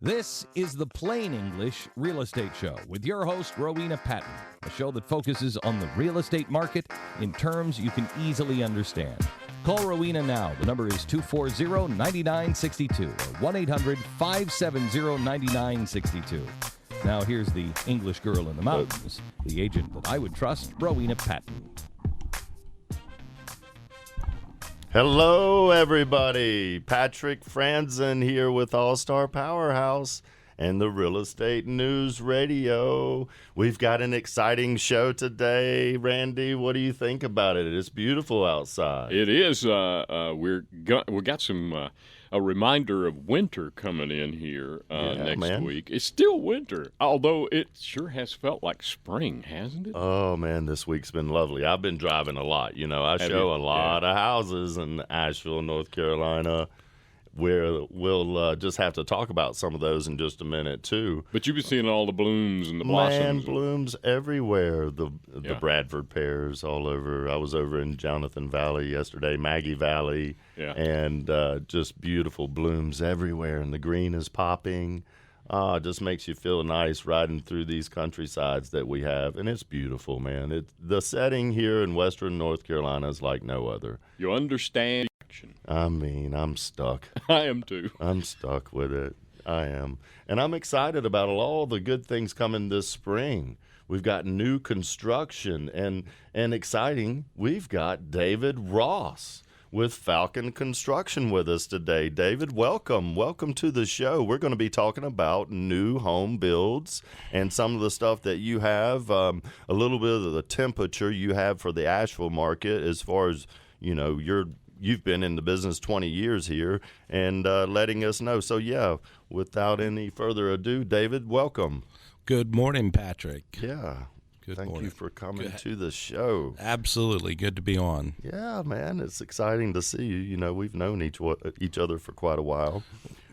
This is the Plain English Real Estate Show with your host, Rowena Patton, a show that focuses on the real estate market in terms you can easily understand. Call Rowena now. The number is 240-9962 or 1-800-570-9962. Now here's the English girl in the mountains, the agent that I would trust, Rowena Patton. Hello, everybody. Patrick Franzen here with All-Star Powerhouse and the Real Estate News Radio. We've got an exciting show today. Randy, what do you think about it? It's beautiful outside. It is. We got some a reminder of winter coming in here next week. It's still winter, although it sure has felt like spring, hasn't it? Oh, man, this week's been lovely. I've been driving a lot. You know, I show a lot of houses in Asheville, North Carolina, where we'll just have to talk about some of those in just a minute, too. But you've been seeing all the blooms and the blossoms. Man, blooms everywhere. The Bradford pears all over. I was over in Jonathan Valley yesterday, Maggie Valley, and just beautiful blooms everywhere, and the green is popping. It just makes you feel nice riding through these countrysides that we have, and it's beautiful, man. The setting here in western North Carolina is like no other. You understand? I mean, I'm stuck. I am too. I'm stuck with it. I am. And I'm excited about all the good things coming this spring. We've got new construction and exciting. We've got David Ross with Falcon Construction with us today. David, welcome. Welcome to the show. We're going to be talking about new home builds and some of the stuff that you have, a little bit of the temperature you have for the Asheville market as far as, you know, you've been in the business 20 years here and letting us know. So, without any further ado, David, welcome. Good morning, Patrick. Yeah. Thank you for coming to the show. Absolutely. Good to be on. Yeah, man. It's exciting to see you. You know, we've known each other for quite a while.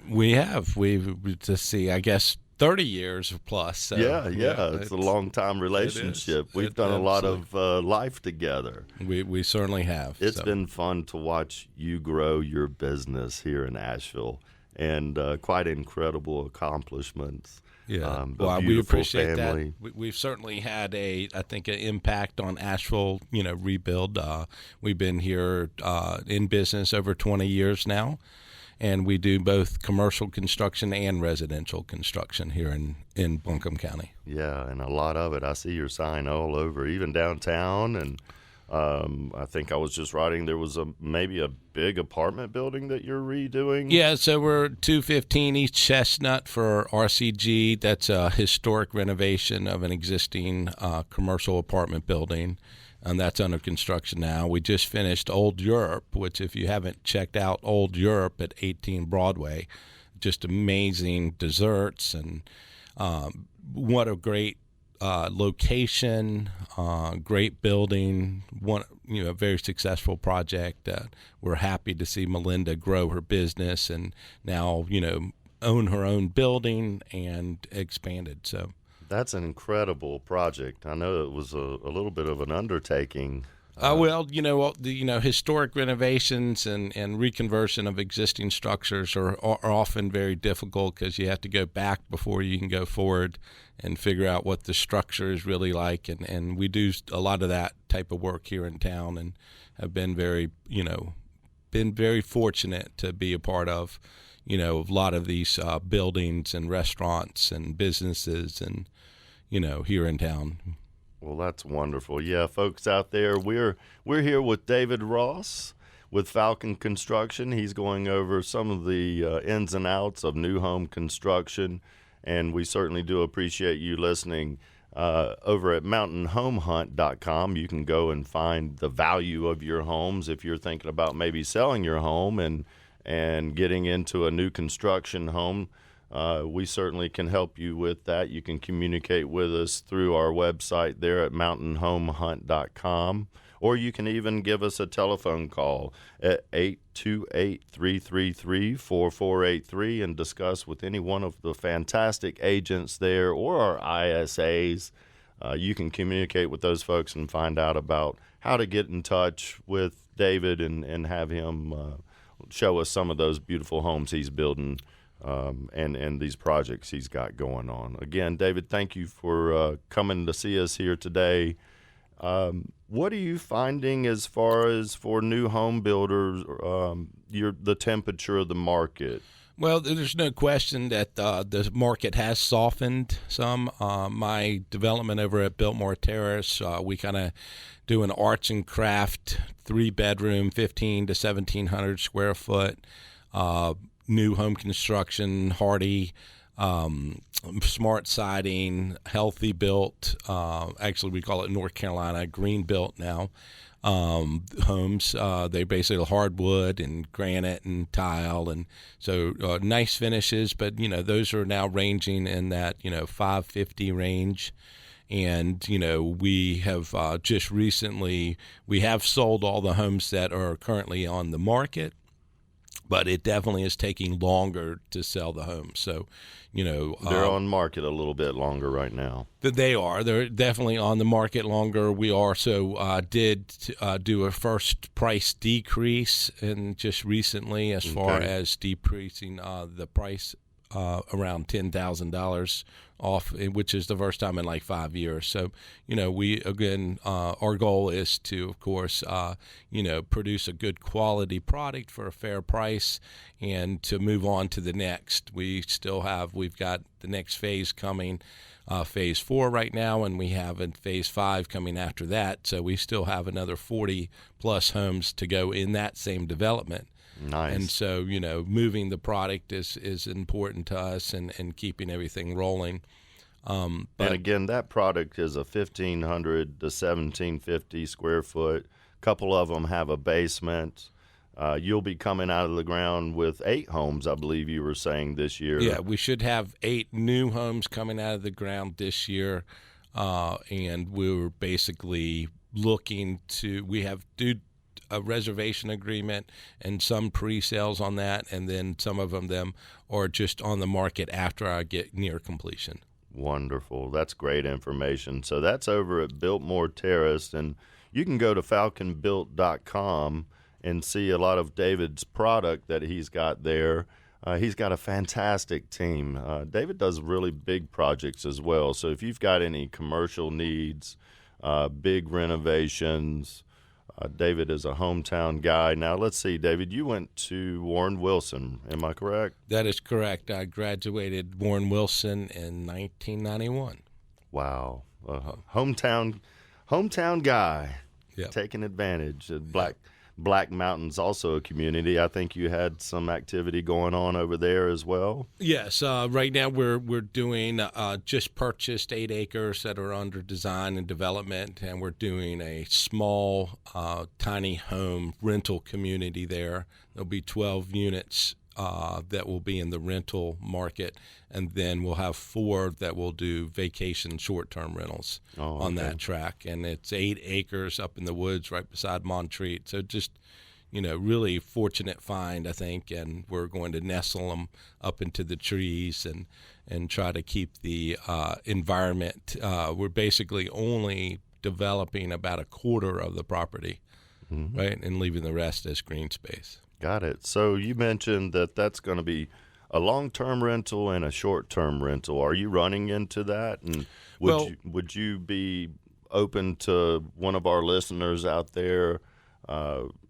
We have. We've to see, I guess, 30 years plus. So, it's a long-time relationship. We've done a lot of life together. We certainly have. It's been fun to watch you grow your business here in Asheville, and quite incredible accomplishments. Yeah, well, we appreciate family. That. We've certainly had an impact on Asheville, rebuild. We've been here in business over 20 years now. And we do both commercial construction and residential construction here in Buncombe County. Yeah, and a lot of it. I see your sign all over, even downtown. And I think I was just writing there was maybe a big apartment building that you're redoing. Yeah, so we're 215 East Chestnut for RCG. That's a historic renovation of an existing commercial apartment building. And that's under construction now. We just finished Old Europe, which if you haven't checked out Old Europe at 18 Broadway, just amazing desserts and what a great location, great building, a very successful project. We're happy to see Melinda grow her business and now, own her own building and expanded. So. That's an incredible project. I know it was a little bit of an undertaking. Historic renovations and reconversion of existing structures are often very difficult because you have to go back before you can go forward and figure out what the structure is really like. And we do a lot of that type of work here in town and have been very fortunate to be a part of, a lot of these buildings and restaurants and businesses and, here in town. Well, that's wonderful. Yeah, folks out there, we're here with David Ross with Falcon Construction. He's going over some of the ins and outs of new home construction, and we certainly do appreciate you listening. Over at mountainhomehunt.com, you can go and find the value of your homes if you're thinking about maybe selling your home and getting into a new construction home. We certainly can help you with that. You can communicate with us through our website there at mountainhomehunt.com, or you can even give us a telephone call at 828-333-4483 and discuss with any one of the fantastic agents there or our ISAs. You can communicate with those folks and find out about how to get in touch with David and have him show us some of those beautiful homes he's building and these projects he's got going on. Again, David, thank you for coming to see us here today. What are you finding as far as for new home builders, the temperature of the market? Well, there's no question that the market has softened some. My development over at Biltmore Terrace, we kind of do an arts and craft 3-bedroom, 15 to 1,700 square foot, new home construction, hardy, smart siding, healthy built. Actually, we call it North Carolina green built now. Homes, they basically hardwood and granite and tile, and so nice finishes. But those are now ranging in that $550 range. And we have just recently we have sold all the homes that are currently on the market, but it definitely is taking longer to sell the homes. So, they're on market a little bit longer right now. They are. They're definitely on the market longer. We also did do a first price decrease, and just recently, as far as decreasing the price around $10,000 off, which is the first time in like 5 years. So, we, again, our goal is to, of course, produce a good quality product for a fair price and to move on to the next. We've got the next phase coming, phase 4 right now, and we have a phase 5 coming after that. So we still have another 40 plus homes to go in that same development. Nice. And so, moving the product is important to us, and keeping everything rolling. And again, that product is a 1,500 to 1,750 square foot. A couple of them have a basement. You'll be coming out of the ground with 8 homes, I believe you were saying, this year. Yeah, we should have 8 new homes coming out of the ground this year. And we're basically looking to, we have a reservation agreement and some pre-sales on that, and then some of them are just on the market after I get near completion. Wonderful. That's great information. So that's over at Biltmore Terrace, and you can go to falconbuilt.com and see a lot of David's product that he's got there. He's got a fantastic team. David does really big projects as well. So if you've got any commercial needs, big renovations, David is a hometown guy. Now, let's see, David, you went to Warren Wilson. Am I correct? That is correct. I graduated Warren Wilson in 1991. Wow. Hometown guy. Yep. Taking advantage. Black Mountain's also a community. I think you had some activity going on over there as well. Yes. Right now we're doing just purchased 8 acres that are under design and development, and we're doing a small, tiny home rental community there. There'll be 12 units that will be in the rental market, and then we'll have 4 that will do vacation short-term rentals on that track. And it's 8 acres up in the woods right beside Montreat. So just, really fortunate find, I think, and we're going to nestle them up into the trees and try to keep the environment. We're basically only developing about a quarter of the property, right, and leaving the rest as green space. Got it. So you mentioned that that's going to be a long-term rental and a short-term rental. Are you running into that? And would you be open to one of our listeners out there,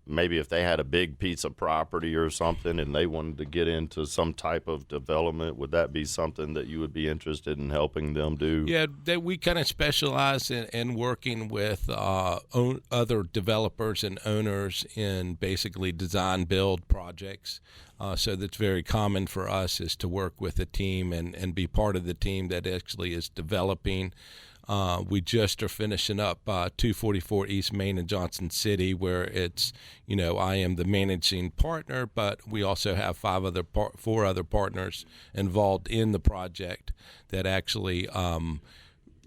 maybe if they had a big piece of property or something and they wanted to get into some type of development, would that be something that you would be interested in helping them do? Yeah, we kind of specialize in working with other developers and owners in basically design build projects. So that's very common for us, is to work with a team and be part of the team that actually is developing. We just are finishing up 244 East Main in Johnson City, where it's, I am the managing partner, but we also have 4 other partners involved in the project that actually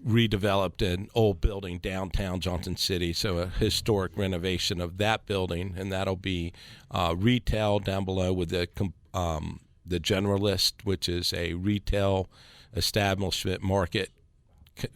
redeveloped an old building downtown Johnson City, so a historic renovation of that building, and that'll be retail down below with the Generalist, which is a retail establishment market,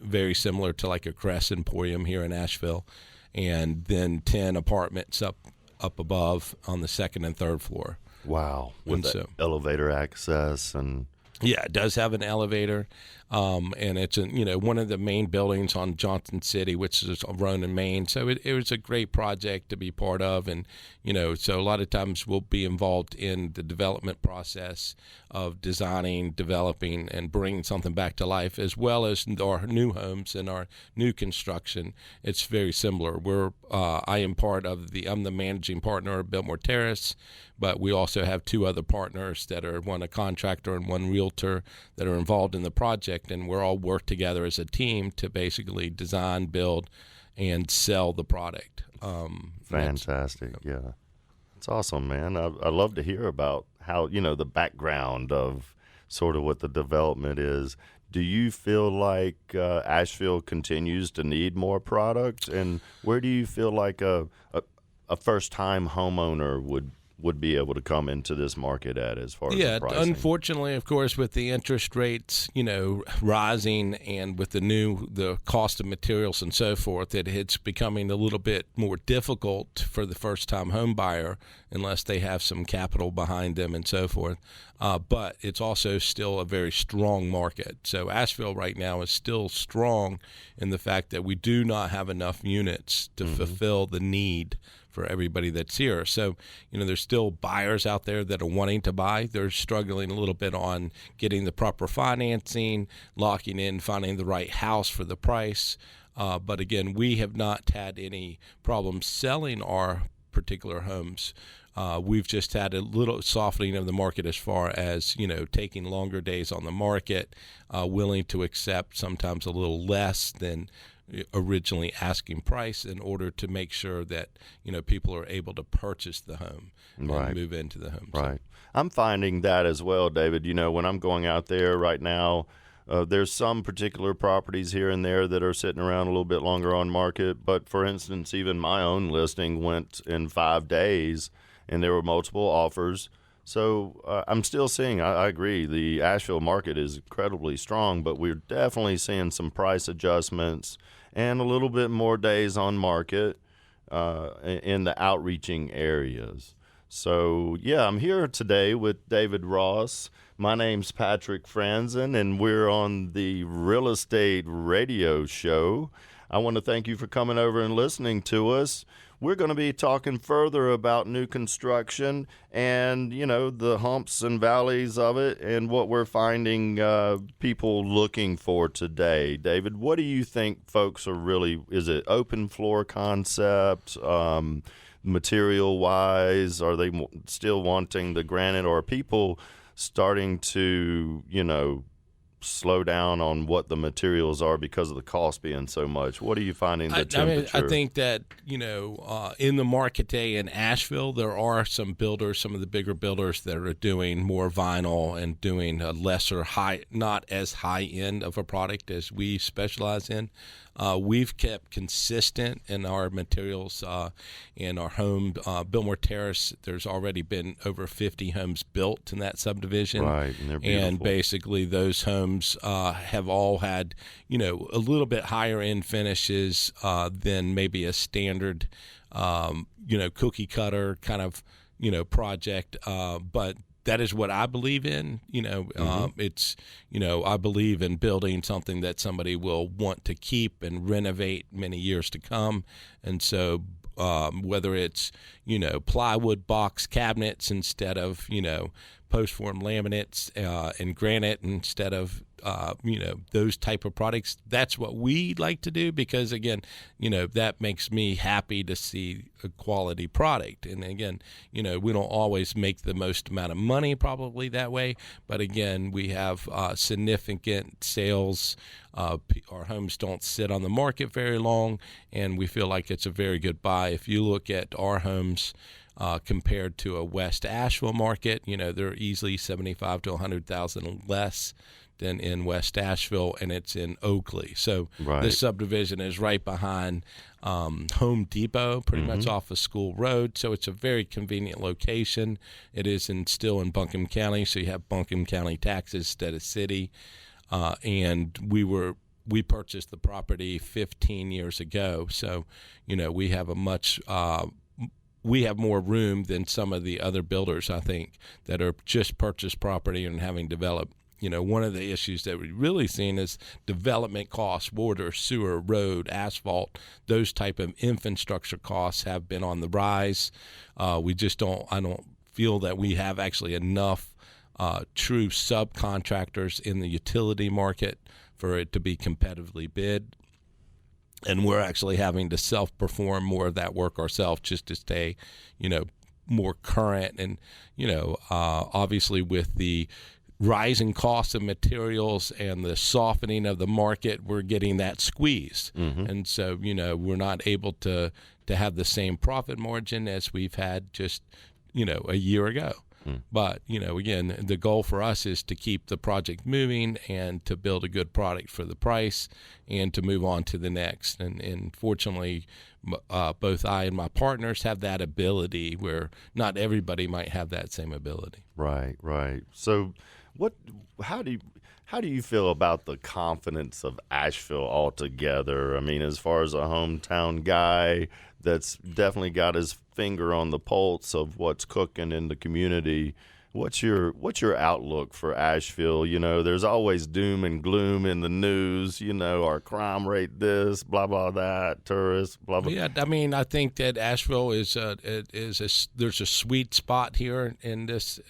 very similar to like a Crest Emporium here in Asheville, and then 10 apartments up up above on the second and third floor. Wow. With the elevator access and... Yeah, it does have an elevator, and it's one of the main buildings on Johnson City, which is Ronan, Maine. So it was a great project to be part of, and so a lot of times we'll be involved in the development process of designing, developing, and bringing something back to life, as well as our new homes and our new construction. It's very similar. I'm the managing partner of Biltmore Terrace, but we also have two other partners that are one a contractor and one realtor that are involved in the project, and we're all work together as a team to basically design, build, and sell the product. Fantastic, yeah. It's awesome, man. I love to hear about how, the background of sort of what the development is. Do you feel like Asheville continues to need more product? And where do you feel like a first-time homeowner would be able to come into this market at as far as the pricing? Unfortunately, of course, with the interest rates, rising, and with the cost of materials and so forth, it's becoming a little bit more difficult for the first-time home buyer unless they have some capital behind them and so forth. But it's also still a very strong market. So Asheville right now is still strong in the fact that we do not have enough units to fulfill the need for everybody that's here. So, there's still buyers out there that are wanting to buy. They're struggling a little bit on getting the proper financing, locking in, finding the right house for the price. But again, we have not had any problems selling our particular homes. We've just had a little softening of the market as far as, taking longer days on the market, willing to accept sometimes a little less than originally asking price in order to make sure that people are able to purchase the home and move into the home. Right. I'm finding that as well, David. When I'm going out there right now, there's some particular properties here and there that are sitting around a little bit longer on market. But for instance, even my own listing went in 5 days, and there were multiple offers. So I'm still seeing, I agree, the Asheville market is incredibly strong, but we're definitely seeing some price adjustments and a little bit more days on market in the outreaching areas. So, yeah, I'm here today with David Ross. My name's Patrick Franzen, and we're on the Real Estate Radio Show. I want to thank you for coming over and listening to us. We're going to be talking further about new construction and, the humps and valleys of it and what we're finding people looking for today. David, what do you think folks are is it open floor concept, material-wise? Are they still wanting the granite, or are people starting to, slow down on what the materials are because of the cost being so much? What are you finding the temperature? I think that, in the market today in Asheville, there are some builders, some of the bigger builders that are doing more vinyl and doing a lesser not as high end of a product as we specialize in. We've kept consistent in our materials in our home. Biltmore Terrace, there's already been over 50 homes built in that subdivision. Right, and they're beautiful. And basically those homes have all had, a little bit higher end finishes than maybe a standard, cookie cutter kind of, project. But that is what I believe in. It's, I believe in building something that somebody will want to keep and renovate many years to come. And so whether it's, plywood box cabinets instead of, post-form laminates and granite instead of, those type of products. That's what we like to do because, again, that makes me happy to see a quality product. And, again, we don't always make the most amount of money probably that way. But, again, we have significant sales. Our homes don't sit on the market very long, and we feel like it's a very good buy. If you look at our homes, compared to a West Asheville market, they're easily 75 to 100,000 less than in West Asheville, and it's in Oakley. So This subdivision is right behind Home Depot, pretty much off of School Road. So it's a very convenient location. It is still in Buncombe County, so you have Buncombe County taxes instead of city. And we purchased the property 15 years ago, so we have a much we have more room than some of the other builders, I think, that are just purchased property and having developed. One of the issues that we've really seen is development costs, water, sewer, road, asphalt, those type of infrastructure costs have been on the rise. I don't feel that we have actually enough true subcontractors in the utility market for it to be competitively bid. And we're actually having to self-perform more of that work ourselves just to stay, more current. And, obviously with the rising costs of materials and the softening of the market, we're getting that squeeze. Mm-hmm. And so, we're not able to have the same profit margin as we've had just, a year ago. But, again, the goal for us is to keep the project moving and to build a good product for the price and to move on to the next. And fortunately, both I and my partners have that ability where not everybody might have that same ability. Right. So how do you feel about the confidence of Asheville altogether? I mean, as far as a hometown guy that's definitely got his finger on the pulse of what's cooking in the community, what's your outlook for Asheville? There's always doom and gloom in the news, our crime rate this, blah blah that, tourists, blah blah. Yeah, I mean, I think that Asheville there's a sweet spot here in this,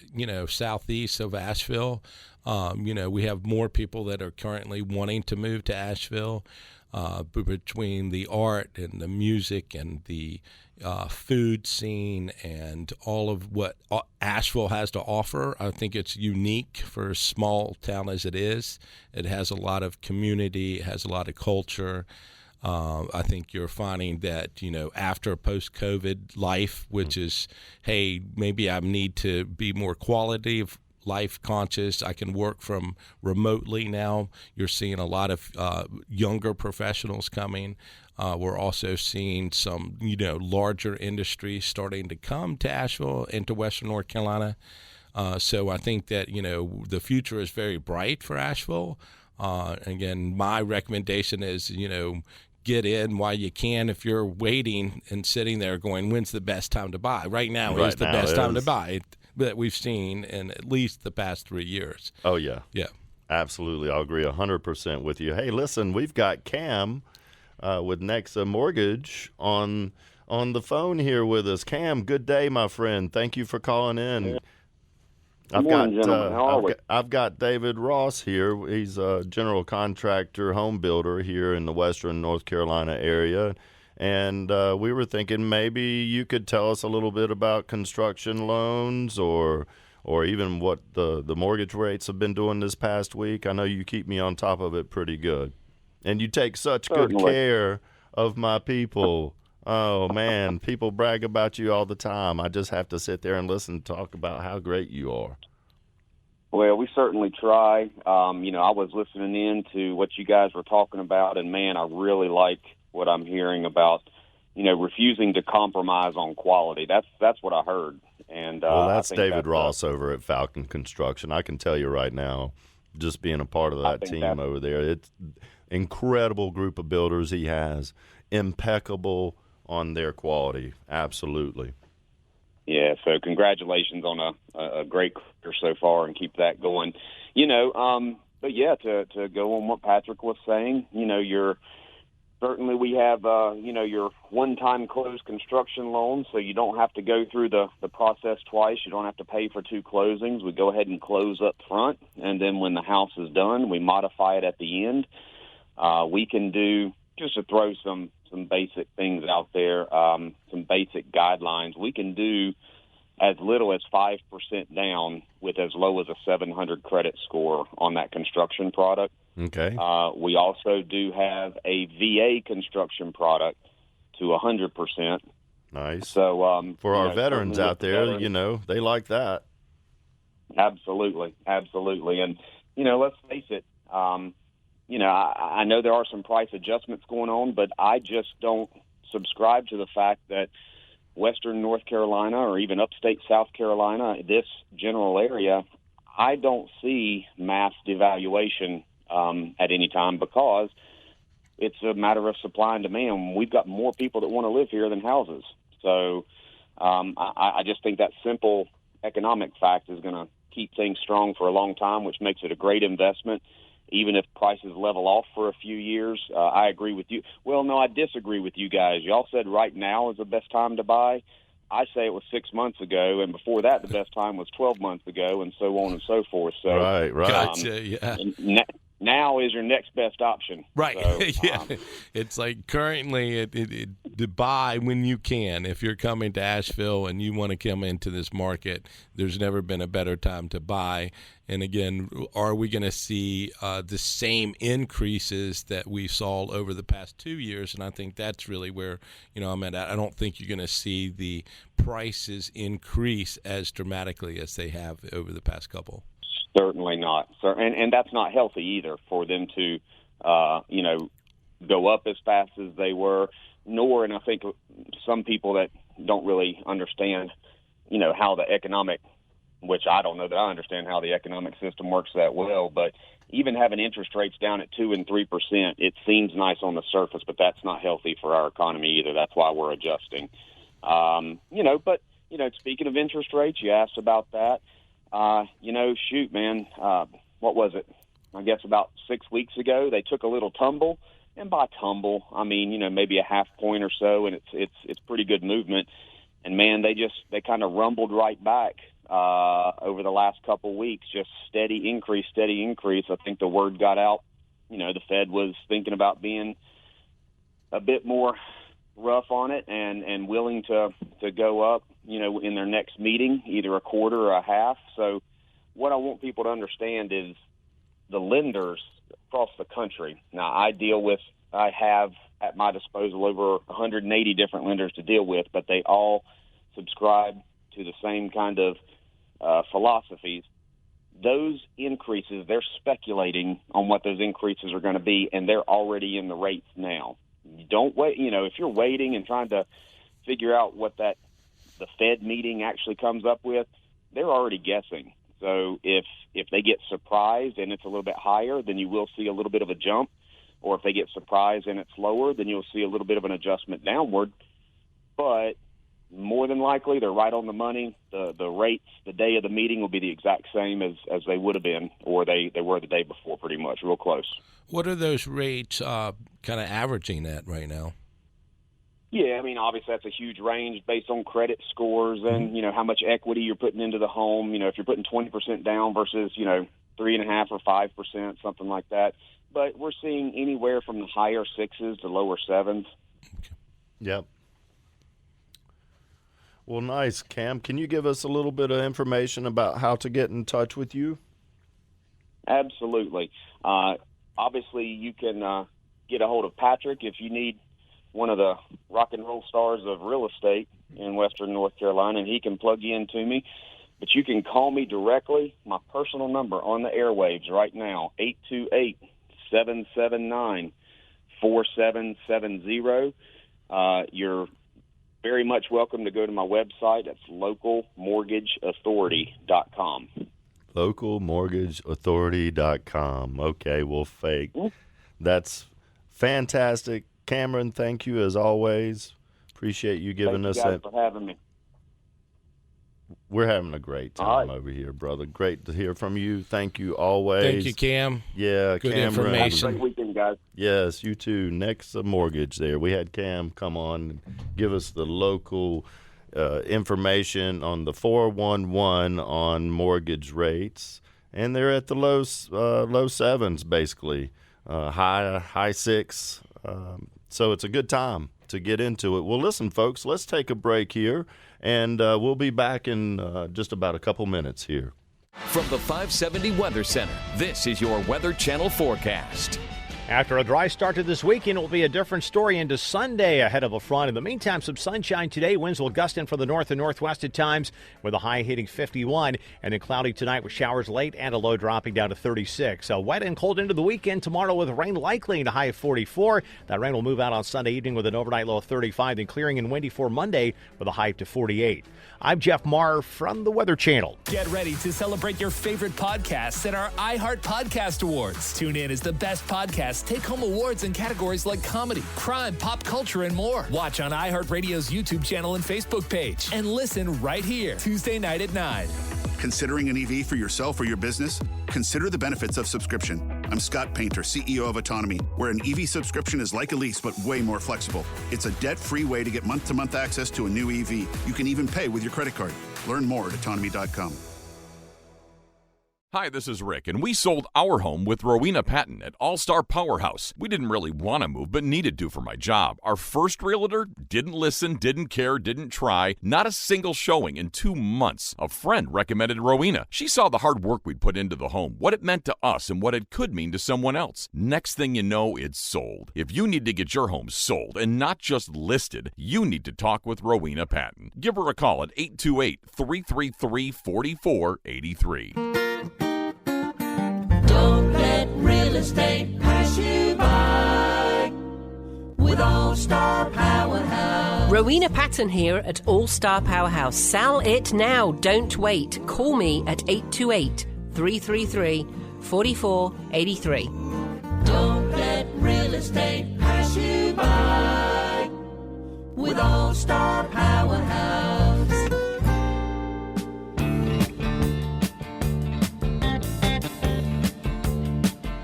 southeast of Asheville. We have more people that are currently wanting to move to Asheville. Between the art and the music and the food scene and all of what Asheville has to offer, I think it's unique for a small town as it is. It has a lot of community, it has a lot of culture. I think you're finding that, after post-COVID life, which is, hey, maybe I need to be more quality of life conscious. I can work from remotely now. You're seeing a lot of younger professionals coming. We're also seeing some, larger industries starting to come to Asheville and to Western North Carolina. So I think that, the future is very bright for Asheville. Again, my recommendation is, get in while you can. If you're waiting and sitting there going, when's the best time to buy? Right now is the best time to buy that we've seen in at least the past 3 years. Oh, yeah. Yeah. Absolutely. I'll agree 100% with you. Hey, listen, we've got Cam with Nexa Mortgage on the phone here with us. Cam, good day, my friend. Thank you for calling in. Good morning, gentlemen. How are we? I've got David Ross here. He's a general contractor, home builder here in the Western North Carolina area. And we were thinking maybe you could tell us a little bit about construction loans or even what the mortgage rates have been doing this past week. I know you keep me on top of it pretty good. And you take such good care of my people. Oh, man, people brag about you all the time. I just have to sit there and listen to talk about how great you are. Well, we certainly try. I was listening in to what you guys were talking about, and, man, I really like what I'm hearing about, refusing to compromise on quality. That's what I heard. And well, that's David Ross over at Falcon Construction. I can tell you right now, just being a part of that team over there, it's incredible group of builders he has, impeccable on their quality. Absolutely. Yeah, so congratulations on a great career so far, and keep that going. But yeah, to go on what Patrick was saying, certainly we have, your one-time closed construction loan, so you don't have to go through the process twice. You don't have to pay for 2 closings. We go ahead and close up front, and then when the house is done, we modify it at the end. We can do, just to throw some basic things out there, some basic guidelines, we can do as little as 5% down with as low as a 700 credit score on that construction product. Okay. We also do have a VA construction product to 100%. Nice. So for our veterans out there, they like that. Absolutely. And, let's face it, I know there are some price adjustments going on, but I just don't subscribe to the fact that Western North Carolina or even upstate South Carolina, this general area, I don't see mass devaluation at any time, because it's a matter of supply and demand. We've got more people that want to live here than houses. So I just think that simple economic fact is going to keep things strong for a long time, which makes it a great investment, even if prices level off for a few years. I agree with you. Well, no, I disagree with you guys. Y'all said right now is the best time to buy. I say it was 6 months ago, and before that, the best time was 12 months ago, and so on and so forth. So, right. Gotcha, yeah. Now is your next best option. Right. So, yeah. It's like currently to buy when you can. If you're coming to Asheville and you want to come into this market, there's never been a better time to buy. And again, are we going to see the same increases that we saw over the past 2 years? And I think that's really where, I'm at. I don't think you're going to see the prices increase as dramatically as they have over the past couple. Certainly not. And that's not healthy either for them to, go up as fast as they were, and I think some people that don't really understand, how the economic, which I don't know that I understand how the economic system works that well, but even having interest rates down at 2% and 3%, it seems nice on the surface, but that's not healthy for our economy either. That's why we're adjusting. But speaking of interest rates, you asked about that. Shoot, man, what was it? I guess about 6 weeks ago, they took a little tumble, and by tumble, I mean, maybe a half point or so, and it's pretty good movement. And man, they kind of rumbled right back over the last couple of weeks, just steady increase. I think the word got out, the Fed was thinking about being a bit more rough on it and willing to go up, in their next meeting, either a quarter or a half. So what I want people to understand is the lenders across the country. Now, I have at my disposal over 180 different lenders to deal with, but they all subscribe to the same kind of philosophies. Those increases, they're speculating on what those increases are going to be, and they're already in the rates now. You don't wait, if you're waiting and trying to figure out what the Fed meeting actually comes up with, they're already guessing. So if they get surprised and it's a little bit higher, then you will see a little bit of a jump. Or if they get surprised and it's lower, then you'll see a little bit of an adjustment downward. But more than likely, they're right on the money. The rates, the day of the meeting will be the exact same as they would have been, or they were the day before, pretty much, real close. What are those rates kind of averaging at right now? Yeah, I mean, obviously that's a huge range based on credit scores and, how much equity you're putting into the home. If you're putting 20% down versus, 3.5% or 5%, something like that. But we're seeing anywhere from the higher 6s to lower 7s. Okay. Yep. Well, nice. Cam, can you give us a little bit of information about how to get in touch with you? Absolutely. Obviously, you can get a hold of Patrick if you need one of the rock and roll stars of real estate in Western North Carolina, and he can plug you into me. But you can call me directly. My personal number on the airwaves right now, 828-779-4770. You're very much welcome to go to my website. That's localmortgageauthority.com. Localmortgageauthority.com. Okay, well, fake. That's fantastic. Cameron, thank you as always. Appreciate you giving us that. Thank you guys for having me. We're having a great time over here, brother. Great to hear from you. Thank you always. Thank you, Cam. Yeah, good Cameron. information. Have a great weekend, guys. Yes, you too. Next mortgage there. We had Cam come on and give us the local information on the 411 on mortgage rates, and they're at the low 7s basically, high 6. So it's a good time to get into it. Well, listen, folks, let's take a break here, and we'll be back in just about a couple minutes here. From the 570 Weather Center, this is your Weather Channel forecast. After a dry start to this weekend, it will be a different story into Sunday ahead of a front. In the meantime, some sunshine today. Winds will gust in from the north and northwest at times with a high hitting 51. And then cloudy tonight with showers late and a low dropping down to 36. Wet and cold into the weekend tomorrow with rain likely and a high of 44. That rain will move out on Sunday evening with an overnight low of 35. Then clearing and windy for Monday with a high to 48. I'm Jeff Marr from the Weather Channel. Get ready to celebrate your favorite podcasts at our iHeart Podcast Awards. Tune in as the best podcast podcasts take home awards in categories like comedy, crime, pop culture, and more. Watch on iHeartRadio's YouTube channel and Facebook page. And listen right here, Tuesday night at 9. Considering an EV for yourself or your business? Consider the benefits of subscription. I'm Scott Painter, CEO of Autonomy, where an EV subscription is like a lease but way more flexible. It's a debt-free way to get month-to-month access to a new EV. You can even pay with your credit card. Learn more at autonomy.com. Hi, this is Rick, and we sold our home with Rowena Patton at All-Star Powerhouse. We didn't really want to move, but needed to for my job. Our first realtor didn't listen, didn't care, didn't try. Not a single showing in 2 months. A friend recommended Rowena. She saw the hard work we'd put into the home, what it meant to us, and what it could mean to someone else. Next thing you know, it's sold. If you need to get your home sold and not just listed, you need to talk with Rowena Patton. Give her a call at 828-333-4483. Don't let real estate pass you by with All-Star Powerhouse. Rowena Patton here at All-Star Powerhouse. Sell it now. Don't wait. Call me at 828-333-4483. Don't let real estate pass you by with All-Star Powerhouse.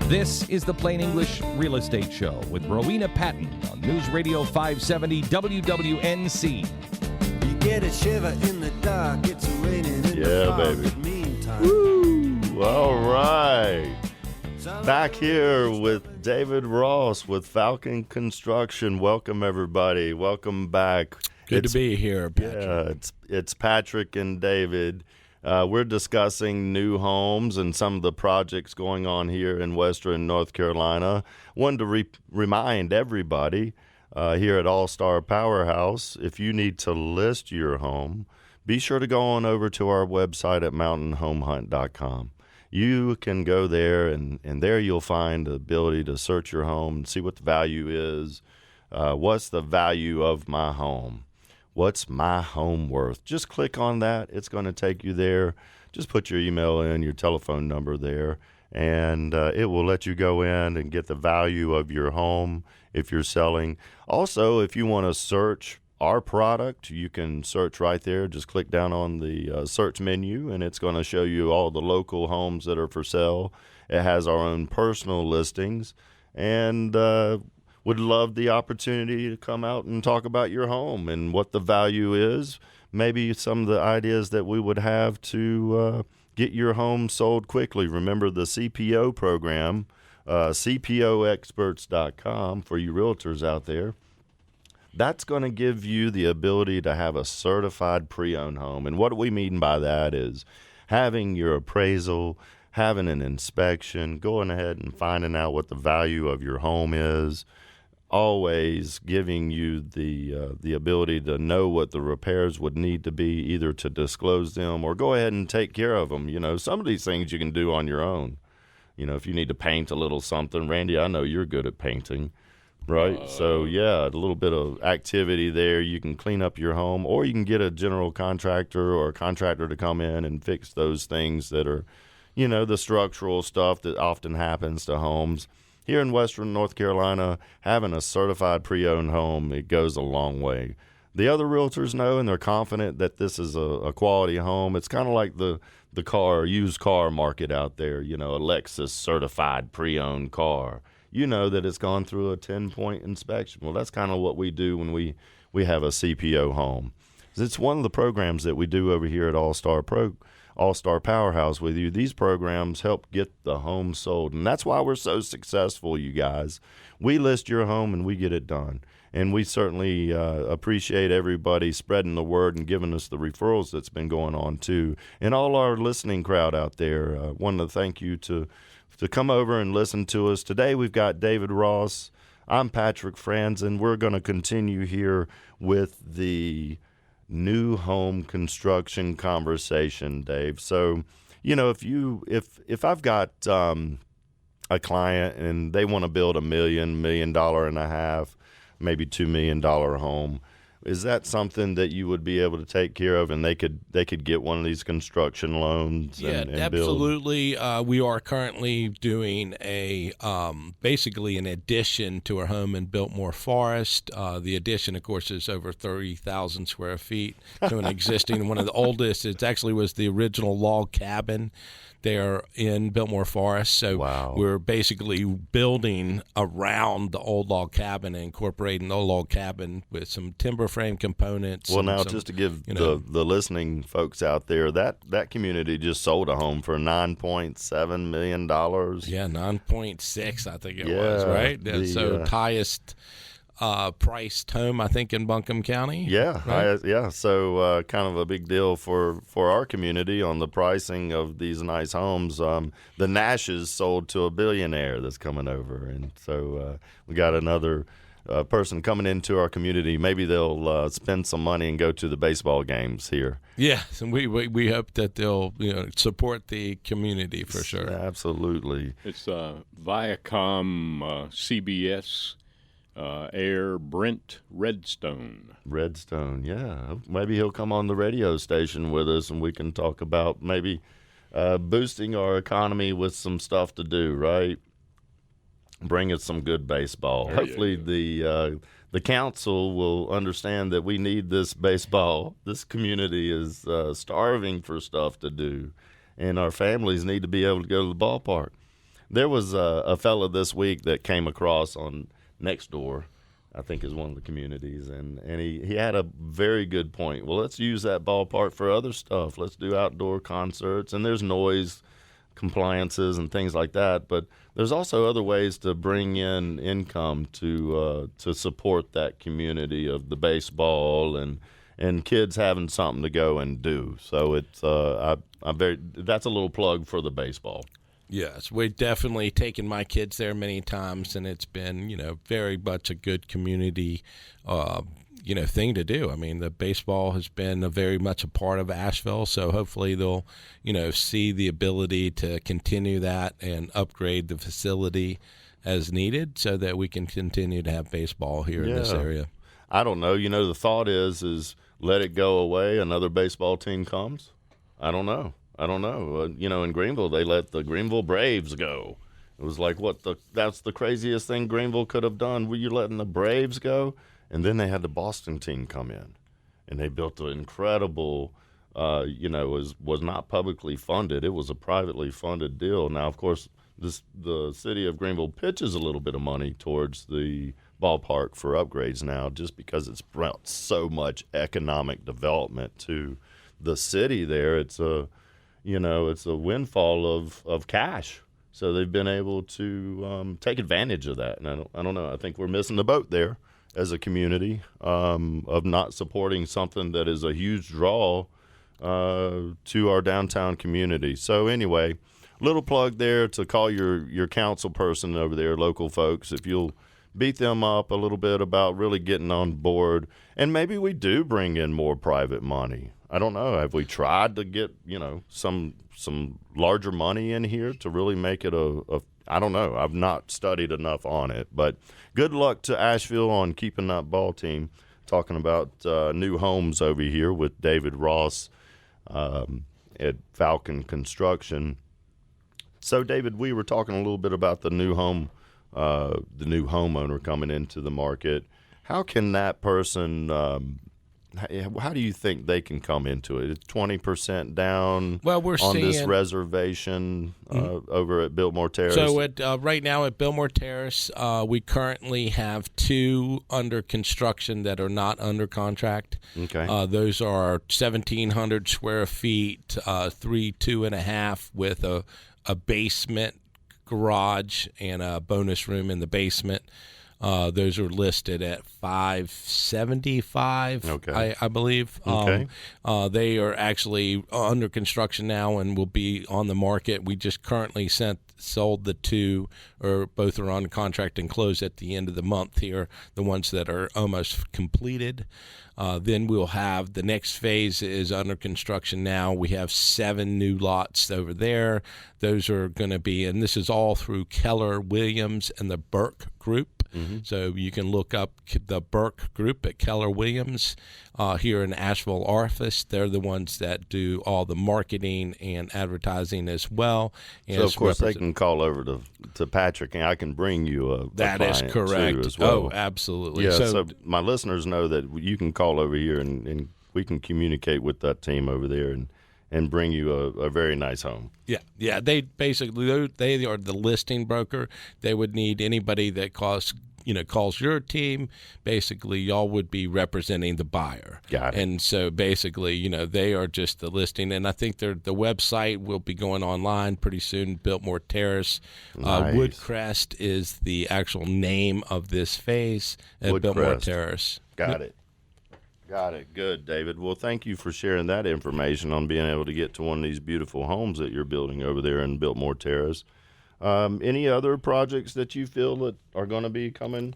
This is the Plain English Real Estate Show with Rowena Patton on News Radio 570 WWNC. You get a shiver in the dark, it's raining in the park. Baby. Meantime. Woo! All right. Back here with David Ross with Falcon Construction. Welcome, everybody. Welcome back. Good to be here, Patrick. Yeah, it's Patrick and David. We're discussing new homes and some of the projects going on here in Western North Carolina. Wanted to remind everybody here at All-Star Powerhouse, if you need to list your home, be sure to go on over to our website at mountainhomehunt.com. You can go there, and there you'll find the ability to search your home and see what the value is. What's the value of my home? What's my home worth? Just click on that. It's going to take you there. Just put your email in, your telephone number there, and it will let you go in and get the value of your home if you're selling. Also, if you want to search our product, you can search right there. Just click down on the search menu, and it's going to show you all the local homes that are for sale. It has our own personal listings, and would love the opportunity to come out and talk about your home and what the value is, maybe some of the ideas that we would have to get your home sold quickly. Remember the CPO program, CPOexperts.com for you realtors out there. That's going to give you the ability to have a certified pre-owned home. And what we mean by that is having your appraisal, having an inspection, going ahead and finding out what the value of your home is, always giving you the ability to know what the repairs would need to be, either to disclose them or go ahead and take care of them. You know, some of these things you can do on your own. You know, if you need to paint a little something, Randy, I know you're good at painting, right? So, yeah, a little bit of activity there. You can clean up your home, or you can get a general contractor or a contractor to come in and fix those things that are, you know, the structural stuff that often happens to homes. Here in Western North Carolina, having a certified pre-owned home, it goes a long way. The other realtors know, and they're confident that this is a quality home. It's kind of like the used car market out there, you know, a Lexus certified pre-owned car. You know that it's gone through a 10-point inspection. Well, that's kind of what we do when we have a CPO home. It's one of the programs that we do over here at All-Star Powerhouse with you. These programs help get the home sold, and that's why we're so successful, you guys. We list your home and we get it done, and we certainly appreciate everybody spreading the word and giving us the referrals that's been going on too. And all our listening crowd out there, want to thank you to come over and listen to us. Today we've got David Ross. I'm Patrick Franzen. We're going to continue here with the new home construction conversation, Dave. So, you know, if I've got a client and they want to build $1 million, $1.5 million, maybe $2 million home, Is that something that you would be able to take care of, and they could get one of these construction loans? And absolutely. We are currently doing basically an addition to our home in Biltmore Forest. The addition, of course, is over 30,000 square feet to an existing one of the oldest. It actually was the original log cabin there in Biltmore Forest. So we're basically building around the old log cabin and incorporating the old log cabin with some timber frame components. Well, now, just to give the listening folks out there, that community just sold a home for $9.7 million. Yeah, 9.6, I think it was, right? So highest priced home, I think, in Buncombe County. Yeah, right? So kind of a big deal for our community on the pricing of these nice homes. The Nashes sold to a billionaire that's coming over, and so we got another person coming into our community. Maybe they'll spend some money and go to the baseball games here. Yes, and we hope that they'll support the community for sure. Absolutely. It's Viacom CBS. Air Brent Redstone. Redstone, yeah. Maybe he'll come on the radio station with us, and we can talk about maybe boosting our economy with some stuff to do, right? Bring us some good baseball. Hopefully the council will understand that we need this baseball. This community is starving for stuff to do, and our families need to be able to go to the ballpark. There was a fella this week that came across on Next Door, I think, is one of the communities, and he had a very good point. Well, let's use that ballpark for other stuff. Let's do outdoor concerts, and there's noise compliances and things like that, but there's also other ways to bring in income to support that community of the baseball and kids having something to go and do. So it's that's a little plug for the baseball. Yes, we've definitely taken my kids there many times, and it's been, very much a good community, thing to do. I mean, the baseball has been very much a part of Asheville, so hopefully they'll, see the ability to continue that and upgrade the facility as needed so that we can continue to have baseball here in this area. I don't know. The thought is let it go away, another baseball team comes. I don't know. In Greenville, they let the Greenville Braves go. It was like, that's the craziest thing Greenville could have done. Were you letting the Braves go? And then they had the Boston team come in, and they built an incredible, was not publicly funded. It was a privately funded deal. Now, of course, the city of Greenville pitches a little bit of money towards the ballpark for upgrades now, just because it's brought so much economic development to the city there. It's a windfall of cash. So they've been able to take advantage of that. And I don't know. I think we're missing the boat there as a community of not supporting something that is a huge draw to our downtown community. So anyway, little plug there to call your council person over there, local folks, if you'll beat them up a little bit about really getting on board. And maybe we do bring in more private money. I don't know. Have we tried to get, some larger money in here to really make it I don't know. I've not studied enough on it. But good luck to Asheville on keeping that ball team. Talking about new homes over here with David Ross at Falcon Construction. So, David, we were talking a little bit about the new homeowner coming into the market. How can that person how do you think they can come into it? It's 20% down on this reservation over at Biltmore Terrace. So right now at Biltmore Terrace, we currently have 2 under construction that are not under contract. Okay. Those are 1,700 square feet, 3 2.5 with a basement garage and a bonus room in the basement. Those are listed at $575. Okay. I believe. Okay. They are actually under construction now and will be on the market. We just currently sent sold the 2, or both are on contract and close at the end of the month here, the ones that are almost completed. Then we'll have the next phase is under construction now. We have 7 new lots over there. Those are going to be, and this is all through Keller Williams and the Burke Group. So you can look up the Burke Group at Keller Williams here in Asheville office. They're the ones that do all the marketing and advertising as well. So, of course, they can call over to Patrick, and I can bring you a That is correct. Too, as well. Oh, absolutely. Yeah, so my listeners know that you can call over here, and we can communicate with that team over there and bring you a very nice home. Yeah. They basically they are the listing broker. They would need anybody that calls your team. Basically, y'all would be representing the buyer. Got it. And so basically, they are just the listing. And I think the website will be going online pretty soon. Biltmore Terrace. Nice. Woodcrest is the actual name of this phase at Biltmore Terrace. Got it. Got it. Good, David. Well, thank you for sharing that information on being able to get to one of these beautiful homes that you're building over there in Biltmore Terrace. Any other projects that you feel that are going to be coming?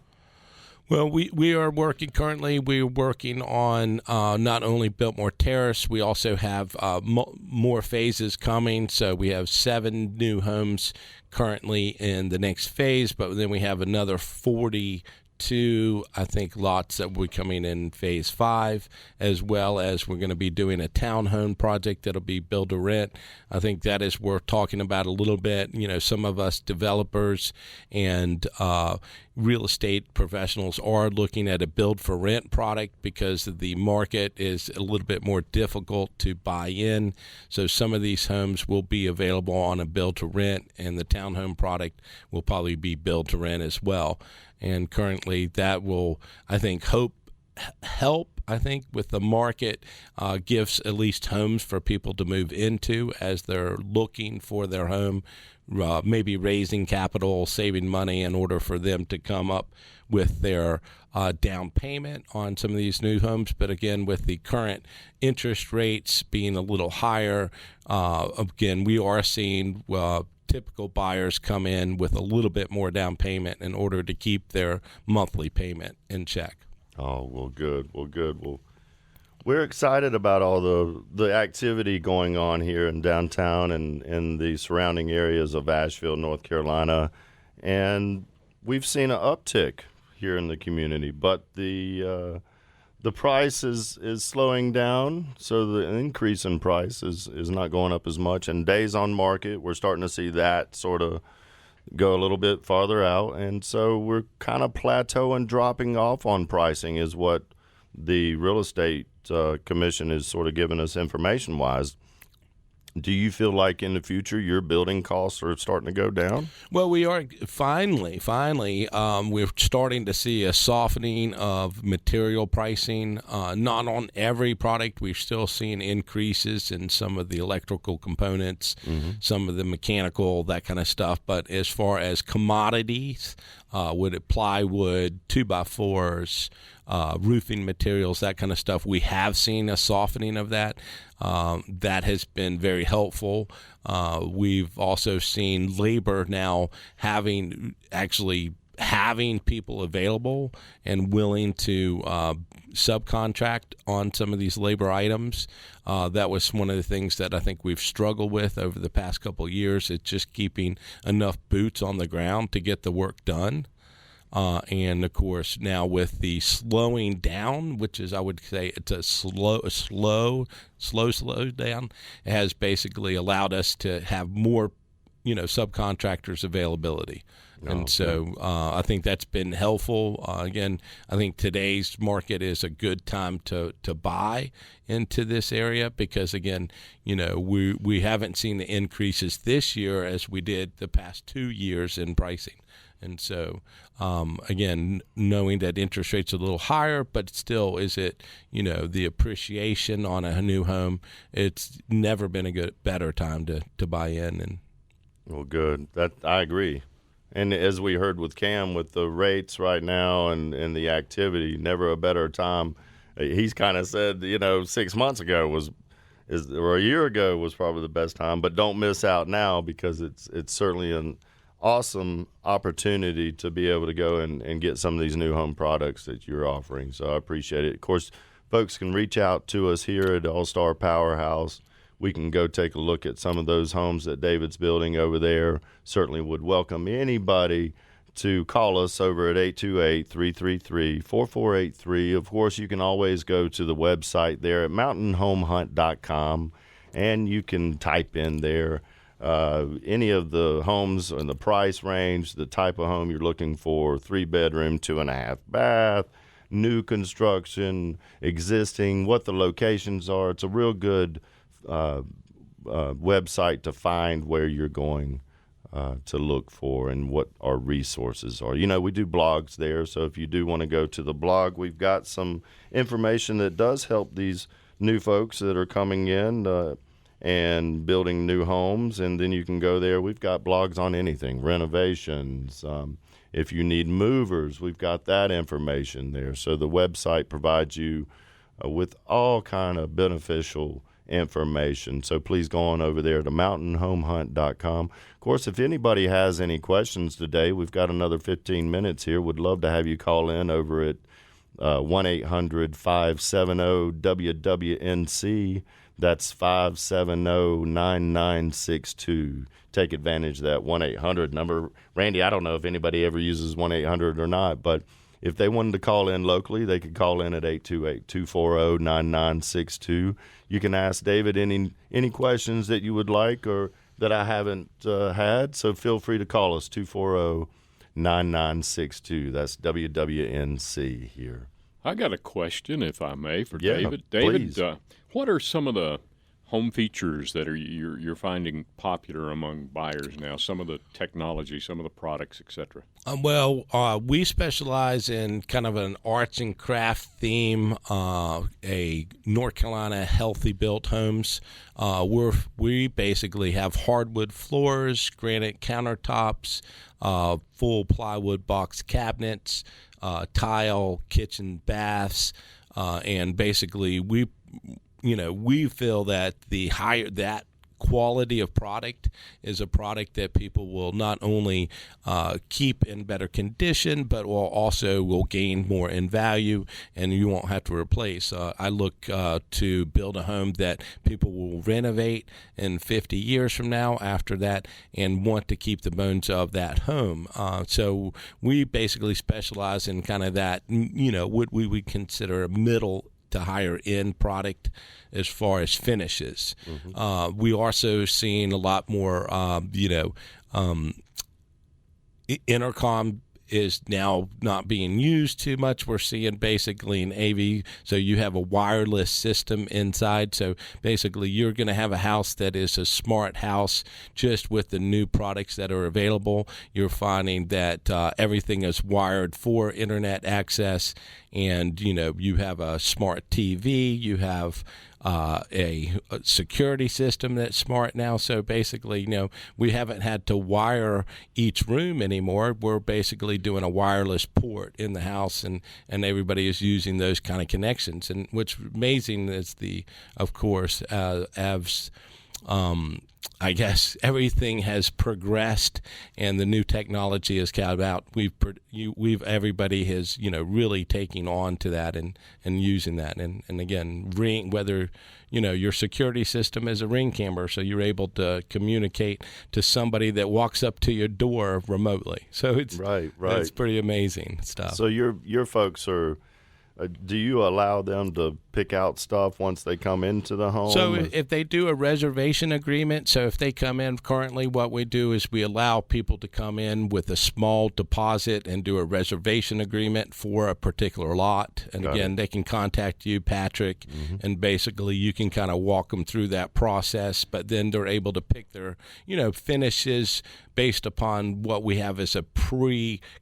Well, we are working currently. We're working on not only Biltmore Terrace, we also have more phases coming. So we have 7 new homes currently in the next phase, but then we have another 42, I think, lots that will be coming in phase 5, as well as we're going to be doing a townhome project that'll be build to rent. I think that is worth talking about a little bit. Some of us developers and real estate professionals are looking at a build for rent product because the market is a little bit more difficult to buy in. So some of these homes will be available on a build to rent, and the townhome product will probably be build to rent as well. And currently that will, I think, help, with the market, gives at least homes for people to move into as they're looking for their home, maybe raising capital, saving money in order for them to come up with their down payment on some of these new homes. But again, with the current interest rates being a little higher, again, we are seeing typical buyers come in with a little bit more down payment in order to keep their monthly payment in check. Oh, well, good. Well, we're excited about all the activity going on here in downtown and in the surrounding areas of Asheville, North Carolina. And we've seen an uptick here in the community, but the price is slowing down, so the increase in price is not going up as much. And days on market, we're starting to see that sort of go a little bit farther out. And so we're kind of plateauing, dropping off on pricing is what the real estate commission is sort of giving us information-wise. Do you feel like in the future your building costs are starting to go down? Well, we are finally, we're starting to see a softening of material pricing. Not on every product. We're still seeing increases in some of the electrical components, some of the mechanical, that kind of stuff. But as far as commodities, plywood, 2x4s, roofing materials, that kind of stuff, we have seen a softening of that. That has been very helpful. We've also seen labor now having people available and willing to subcontract on some of these labor items. That was one of the things that I think we've struggled with over the past couple of years. It's just keeping enough boots on the ground to get the work done. And of course, now with the slowing down, which is, I would say, it's a slow down, it has basically allowed us to have more, subcontractors availability. And so I think that's been helpful. Again, I think today's market is a good time to buy into this area because, again, we haven't seen the increases this year as we did the past 2 years in pricing. And so, again, knowing that interest rates are a little higher, but still, is it, the appreciation on a new home, it's never been a better time to buy in. And well, good. That I agree. And as we heard with Cam, with the rates right now and the activity, never a better time. He's kind of said, 6 months ago was or a year ago was probably the best time. But don't miss out now, because it's certainly an awesome opportunity to be able to go and get some of these new home products that you're offering. So I appreciate it. Of course, folks can reach out to us here at All-Star Powerhouse. We can go take a look at some of those homes that David's building over there. Certainly would welcome anybody to call us over at 828-333-4483. Of course, you can always go to the website there at mountainhomehunt.com, and you can type in there any of the homes and the price range, the type of home you're looking for, 3-bedroom, 2.5 bath, new construction, existing, what the locations are. It's a real good website to find where you're going to look for and what our resources are. We do blogs there, so if you do want to go to the blog, we've got some information that does help these new folks that are coming in and building new homes, and then you can go there. We've got blogs on anything, renovations. If you need movers, we've got that information there. So the website provides you with all kind of beneficial information. So please go on over there to mountainhomehunt.com. Of course, if anybody has any questions today, we've got another 15 minutes here. Would love to have you call in over at 1-800-570-WWNC. That's 570-9962. Take advantage of that 1-800 number. Randy, I don't know if anybody ever uses 1-800 or not, but if they wanted to call in locally, they could call in at 828-240-9962. You can ask David any questions that you would like or that I haven't had, so feel free to call us, 240-9962. That's WWNC here. I got a question, if I may, for Yeah, David. please. David, what are some of the home features that you're finding popular among buyers now? Some of the technology, some of the products, etc. We specialize in kind of an arts and craft theme, a North Carolina healthy built homes. We basically have hardwood floors, granite countertops, full plywood box cabinets, tile kitchen baths, and basically we feel that that quality of product is a product that people will not only keep in better condition, but will gain more in value, and you won't have to replace. I look to build a home that people will renovate in 50 years from now after that and want to keep the bones of that home. So we basically specialize in kind of that, what we would consider a middle to higher end product as far as finishes. Mm-hmm. We also seeing a lot more, intercom is now not being used too much. We're seeing basically an AV, so you have a wireless system inside. So basically you're going to have a house that is a smart house just with the new products that are available. You're finding that everything is wired for internet access, and you have a smart TV, you have a security system that's smart now. So basically, we haven't had to wire each room anymore. We're basically doing a wireless port in the house, and everybody is using those kind of connections. And what's amazing is I guess everything has progressed, and the new technology is kind of out. Everybody has really taking on to that and using that, and again, whether your security system is a Ring camera, so you're able to communicate to somebody that walks up to your door remotely. So it's right. It's pretty amazing stuff. So your folks are. Do you allow them to pick out stuff once they come into the home? So if they do a reservation agreement, so if they come in, currently what we do is we allow people to come in with a small deposit and do a reservation agreement for a particular lot. And again, they can contact you, Patrick, and basically you can kind of walk them through that process, but then they're able to pick their, finishes based upon what we have as a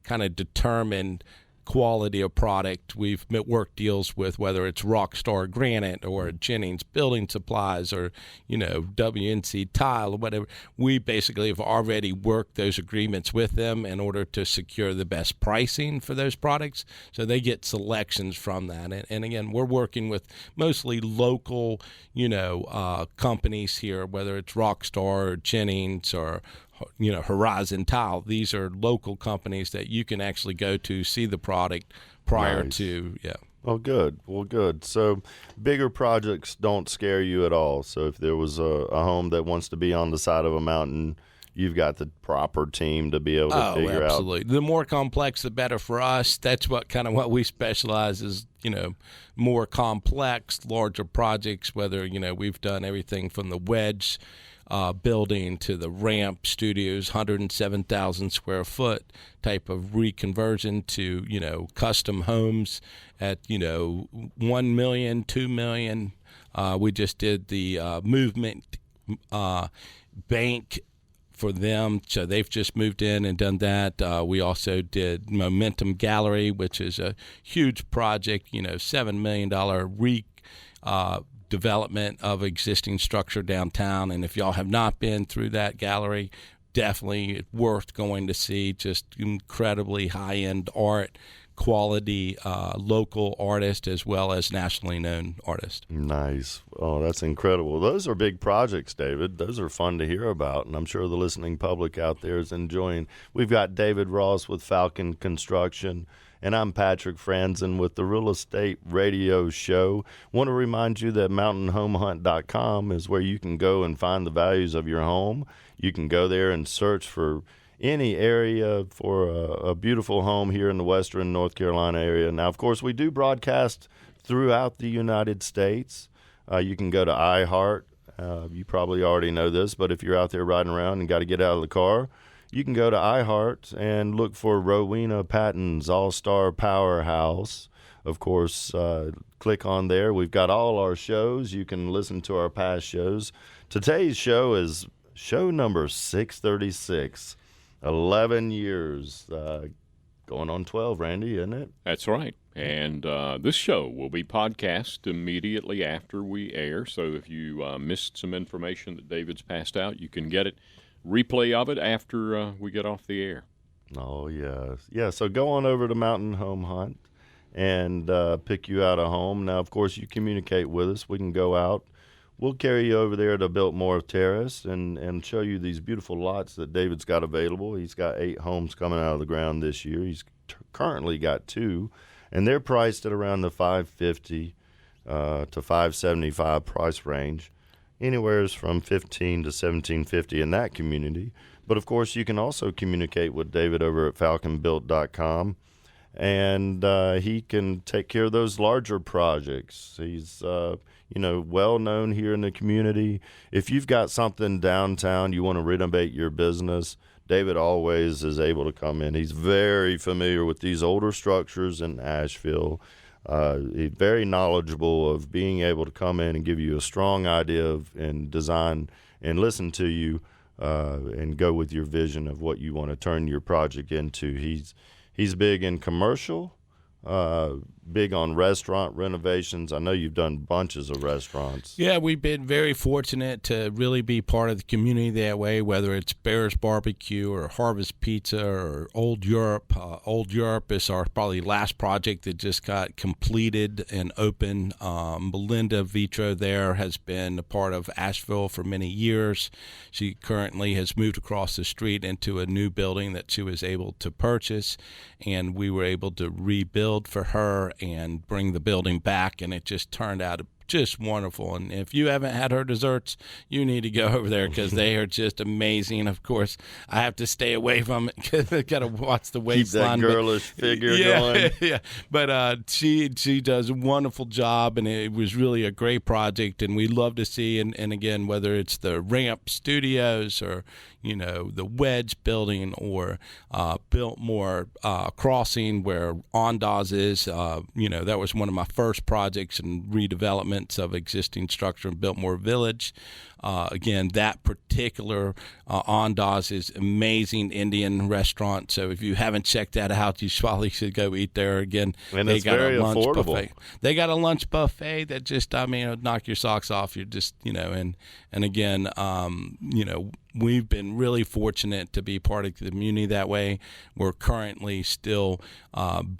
kind of determined quality of product. We've worked deals with whether it's Rockstar Granite or Jennings Building Supplies or, WNC Tile or whatever. We basically have already worked those agreements with them in order to secure the best pricing for those products. So they get selections from that. And again, we're working with mostly local, companies here, whether it's Rockstar or Jennings or Horizon Tile. These are local companies that you can actually go to see the product prior to. Well, good. So bigger projects don't scare you at all. So if there was a home that wants to be on the side of a mountain, you've got the proper team to be able to figure out. Absolutely. The more complex, the better for us. That's what we specialize is, more complex, larger projects, whether, we've done everything from the wedge building to the ramp studios, 107,000 square foot type of reconversion to, custom homes at, 1 million, 2 million. We just did the movement bank for them, so they've just moved in and done that. We also did Momentum Gallery, which is a huge project, $7 million development of existing structure downtown. And if y'all have not been through that gallery, definitely worth going to see. Just incredibly high-end art, quality local artist as well as nationally known artist. Nice. Oh, that's incredible. Those are big projects, David. Those are fun to hear about, and I'm sure the listening public out there is enjoying. We've got David Ross with Falcon Construction, and I'm Patrick Franzen with the Real Estate Radio Show. Want to remind you that mountainhomehunt.com is where you can go and find the values of your home. You can go there and search for any area for a beautiful home here in the western North Carolina area. Now, of course, we do broadcast throughout the United States. You can go to iHeart. You probably already know this, but if you're out there riding around and got to get out of the car, you can go to iHeart and look for Rowena Patton's All-Star Powerhouse. Of course, click on there. We've got all our shows. You can listen to our past shows. Today's show is show number 636. 11 years, going on 12, Randy, isn't it? That's right. And this show will be podcast immediately after we air. So if you missed some information that David's passed out, you can get it, replay of it after we get off the air. Oh, yes. Yeah, so go on over to Mountain Home Hunt and pick you out a home. Now, of course, you communicate with us. We can go out. We'll carry you over there to Biltmore Terrace and show you these beautiful lots that David's got available. He's got 8 homes coming out of the ground this year. He's currently got 2, and they're priced at around the $550 to $575 price range, anywhere from $1,500 to $1,750 in that community. But, of course, you can also communicate with David over at falconbuilt.com, and he can take care of those larger projects. He's well known here in the community. If you've got something downtown, you want to renovate your business, David always is able to come in. He's very familiar with these older structures in Asheville. He's very knowledgeable of being able to come in and give you a strong idea of and design and listen to you and go with your vision of what you want to turn your project into. He's big in commercial. Big on restaurant renovations. I know you've done bunches of restaurants. Yeah, we've been very fortunate to really be part of the community that way, whether it's Bear's Barbecue or Harvest Pizza or Old Europe. Old Europe is our probably last project that just got completed and open. Melinda Vitro there has been a part of Asheville for many years. She currently has moved across the street into a new building that she was able to purchase, and we were able to rebuild for her and bring the building back, and it just turned out just wonderful. And if you haven't had her desserts, you need to go over there because they are just amazing. Of course, I have to stay away from it because I got to watch the waistline. Keep that girlish figure going. Yeah, but she does a wonderful job, and it was really a great project, and we love to see, and again, whether it's the Ramp Studios or, the Wedge building or Biltmore Crossing where Ondas is. That was one of my first projects and redevelopments of existing structure in Biltmore Village. Again, that particular Ondas is amazing Indian restaurant. So if you haven't checked that out, you probably should go eat there. Again, and they it's got very a lunch affordable. buffet. They got a lunch buffet that just, it'll knock your socks off. You're just, and again, we've been really fortunate to be part of the community that way. We're currently still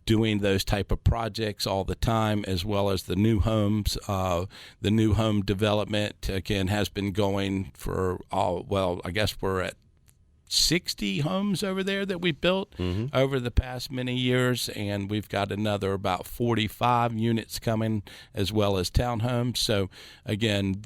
doing those type of projects all the time, as well as the new homes. The new home development, again, has been going for I guess we're at 60 homes over there that we built over the past many years, and we've got another about 45 units coming, as well as townhomes. So again,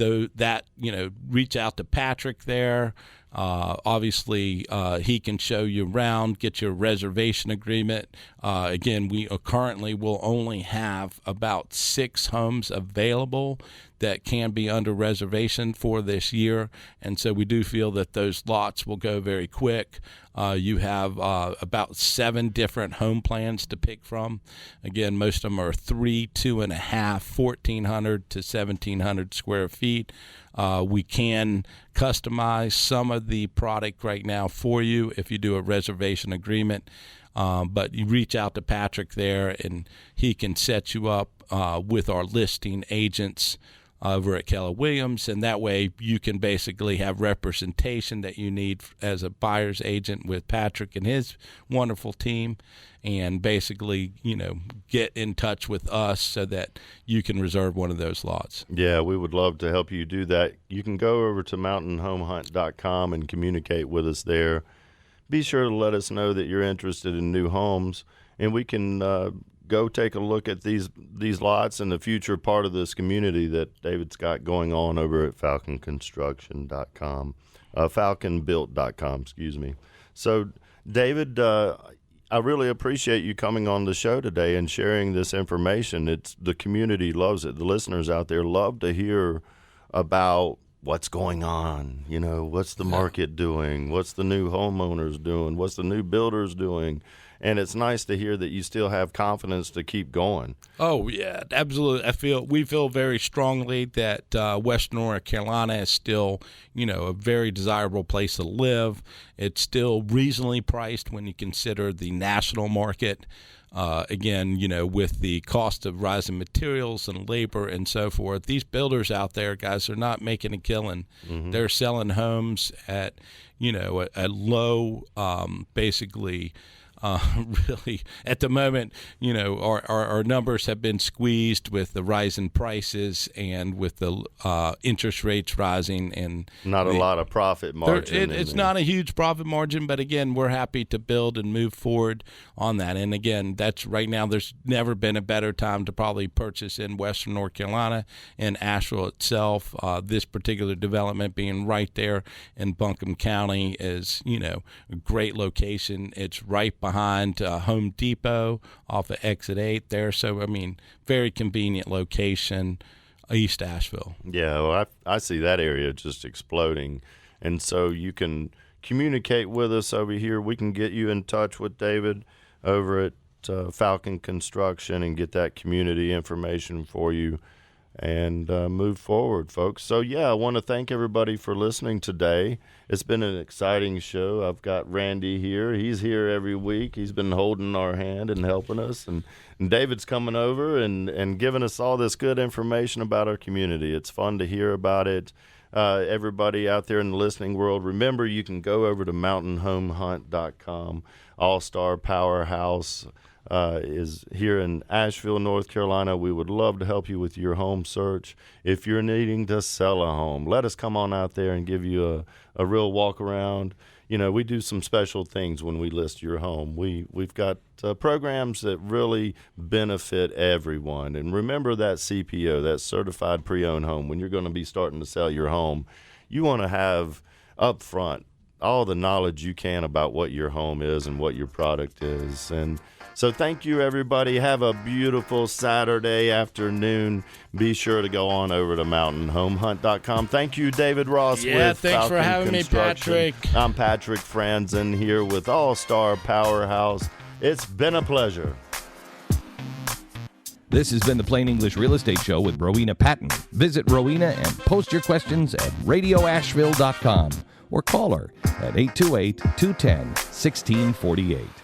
reach out to Patrick there. Obviously, he can show you around, get your reservation agreement. Again, we currently will only have about 6 homes available that can be under reservation for this year, and so we do feel that those lots will go very quick. You have about 7 different home plans to pick from. Again, most of them are 3, 2.5, 1,400 to 1,700 square feet. We can customize some of the product right now for you if you do a reservation agreement. But you reach out to Patrick there, and he can set you up with our listing agents over at Keller Williams, and that way you can basically have representation that you need as a buyer's agent with Patrick and his wonderful team, and basically, get in touch with us so that you can reserve one of those lots. Yeah, we would love to help you do that. You can go over to mountainhomehunt.com and communicate with us there. Be sure to let us know that you're interested in new homes, and we can go take a look at these lots and the future part of this community that David's got going on over at falconconstruction.com, falconbuilt.com, excuse me. So, David, I really appreciate you coming on the show today and sharing this information. The community loves it. The listeners out there love to hear about what's going on. What's the market doing? What's the new homeowners doing? What's the new builders doing? And it's nice to hear that you still have confidence to keep going. Oh, yeah, absolutely. We feel very strongly that Western North Carolina is still, a very desirable place to live. It's still reasonably priced when you consider the national market. Again, with the cost of rising materials and labor and so forth, these builders out there, guys, are not making a killing. Mm-hmm. They're selling homes at, a low, basically. Really, at the moment, our numbers have been squeezed with the rise in prices and with the interest rates rising, and not a lot of profit margin. It's not a huge profit margin, but again, we're happy to build and move forward on that. And again, that's right now. There's never been a better time to probably purchase in Western North Carolina and Asheville itself. This particular development being right there in Buncombe County is, a great location. It's right behind Home Depot off of Exit 8 there. So, very convenient location, East Asheville. Yeah, well, I see that area just exploding. And so you can communicate with us over here. We can get you in touch with David over at Falcon Construction and get that community information for you and move forward, folks. So, I want to thank everybody for listening today. It's been an exciting show. I've got Randy here. He's here every week. He's been holding our hand and helping us. And David's coming over and giving us all this good information about our community. It's fun to hear about it. Everybody out there in the listening world, remember you can go over to mountainhomehunt.com. All-Star Powerhouse is here in Asheville, North Carolina. We would love to help you with your home search. If you're needing to sell a home, let us come on out there and give you a real walk around. We do some special things when we list your home. We've got programs that really benefit everyone. And remember that CPO, that certified pre-owned home, when you're going to be starting to sell your home, you want to have upfront all the knowledge you can about what your home is and what your product is. And so thank you, everybody. Have a beautiful Saturday afternoon. Be sure to go on over to mountainhomehunt.com. Thank you, David Ross. Yeah, with thanks Falcon for having me, Patrick. I'm Patrick Franzen here with All Star Powerhouse. It's been a pleasure. This has been the Plain English Real Estate Show with Rowena Patton. Visit Rowena and post your questions at radioasheville.com or call her at 828-210-1648.